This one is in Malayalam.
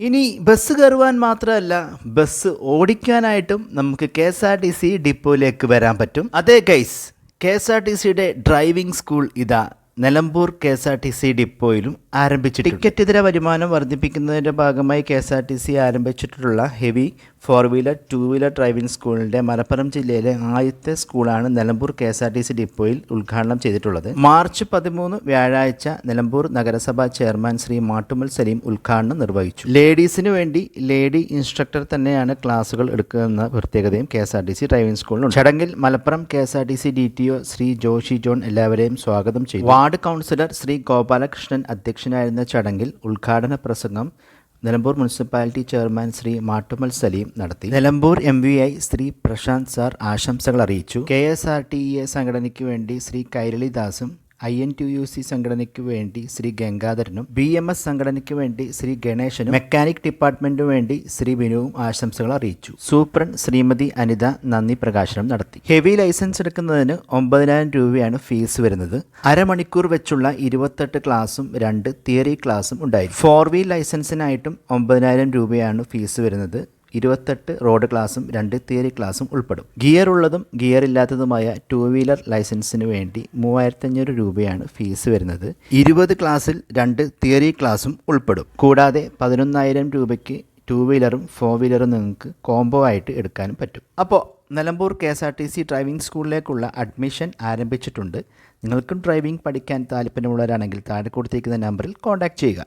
ഇനി ബസ് കയറുവാൻ മാത്രമല്ല ബസ് ഓടിക്കാനായിട്ടും നമുക്ക് KSRTC ഡിപ്പോയിലേക്ക് വരാൻ പറ്റും. അതെ ഗൈസ്, KSRTCയുടെ ഡ്രൈവിംഗ് സ്കൂൾ ഇതാ നിലമ്പൂർ KSRTC ഡിപ്പോയിലും ആരംഭിച്ചിട്ടുണ്ട്. ടിക്കറ്റ് ഇതര വരുമാനം വർദ്ധിപ്പിക്കുന്നതിൻ്റെ ഭാഗമായി KSRTC ആരംഭിച്ചിട്ടുള്ള ഹെവി 4-വീലർ 2-വീലർ ഡ്രൈവിംഗ് സ്കൂളിൻ്റെ മലപ്പുറം ജില്ലയിലെ ആദ്യത്തെ സ്കൂളാണ് നിലമ്പൂർ KSRTC ഡിപ്പോയിൽ ഉദ്ഘാടനം ചെയ്തിട്ടുള്ളത്. മാർച്ച് 13 വ്യാഴാഴ്ച നിലമ്പൂർ നഗരസഭാ ചെയർമാൻ ശ്രീ മാട്ടുമൽ സലീം ഉദ്ഘാടനം നിർവഹിച്ചു. ലേഡീസിന് വേണ്ടി ലേഡി ഇൻസ്ട്രക്ടർ തന്നെയാണ് ക്ലാസുകൾ എടുക്കുന്ന പ്രത്യേകതയും KSRTC ഡ്രൈവിംഗ് സ്കൂളിലുണ്ട്. ചടങ്ങിൽ മലപ്പുറം KSRTC DTO ശ്രീ ജോഷി ജോൺ എല്ലാവരെയും സ്വാഗതം ചെയ്തു. വാർഡ് കൗൺസിലർ ശ്രീ ഗോപാലകൃഷ്ണൻ അധ്യക്ഷനായിരുന്ന ചടങ്ങിൽ ഉദ്ഘാടന പ്രസംഗം നിലമ്പൂർ മുനിസിപ്പാലിറ്റി ചെയർമാൻ ശ്രീ മാട്ടുമൽ സലീം നടത്തി. നിലമ്പൂർ MVI ശ്രീ പ്രശാന്ത് സാർ ആശംസകൾ അറിയിച്ചു. KSRTE സംഘടനയ്ക്ക് വേണ്ടി ശ്രീ കൈരളിദാസും INTUC സംഘടനയ്ക്ക് വേണ്ടി ശ്രീ ഗംഗാധരനും BMS സംഘടനയ്ക്ക് വേണ്ടി ശ്രീ ഗണേശനും മെക്കാനിക് ഡിപ്പാർട്ട്മെന്റിനു വേണ്ടി ശ്രീ വിനുവും ആശംസകൾ അറിയിച്ചു. സൂപ്രണ്ട് ശ്രീമതി അനിത നന്ദി പ്രകാശനം നടത്തി. ഹെവി ലൈസൻസ് എടുക്കുന്നതിന് 9,000 രൂപയാണ് ഫീസ് വരുന്നത്. അരമണിക്കൂർ വെച്ചുള്ള 28 ക്ലാസും 2 തിയറി ക്ലാസും ഉണ്ടായിരിക്കും. 4-വീൽ ലൈസൻസിനായിട്ടും 9,000 രൂപയാണ് ഫീസ് വരുന്നത്. 28 റോഡ് ക്ലാസും 2 തിയറി ക്ലാസും ഉൾപ്പെടും. ഗിയർ ഉള്ളതും ഗിയർ ഇല്ലാത്തതുമായ 2-വീലർ ലൈസൻസിന് വേണ്ടി 3,500 രൂപയാണ് ഫീസ് വരുന്നത്. 20 ക്ലാസ്സിൽ 2 തിയറി ക്ലാസും ഉൾപ്പെടും. കൂടാതെ 11,000 രൂപയ്ക്ക് 2-വീലറും 4-വീലറും നിങ്ങൾക്ക് കോംബോ ആയിട്ട് എടുക്കാനും പറ്റും. അപ്പോൾ നിലമ്പൂർ KSRTC ഡ്രൈവിംഗ് സ്കൂളിലേക്കുള്ള അഡ്മിഷൻ ആരംഭിച്ചിട്ടുണ്ട്. നിങ്ങൾക്കും ഡ്രൈവിംഗ് പഠിക്കാൻ താല്പര്യമുള്ളവരാണെങ്കിൽ താഴെ കൊടുത്തിരിക്കുന്ന നമ്പറിൽ കോൺടാക്റ്റ് ചെയ്യുക.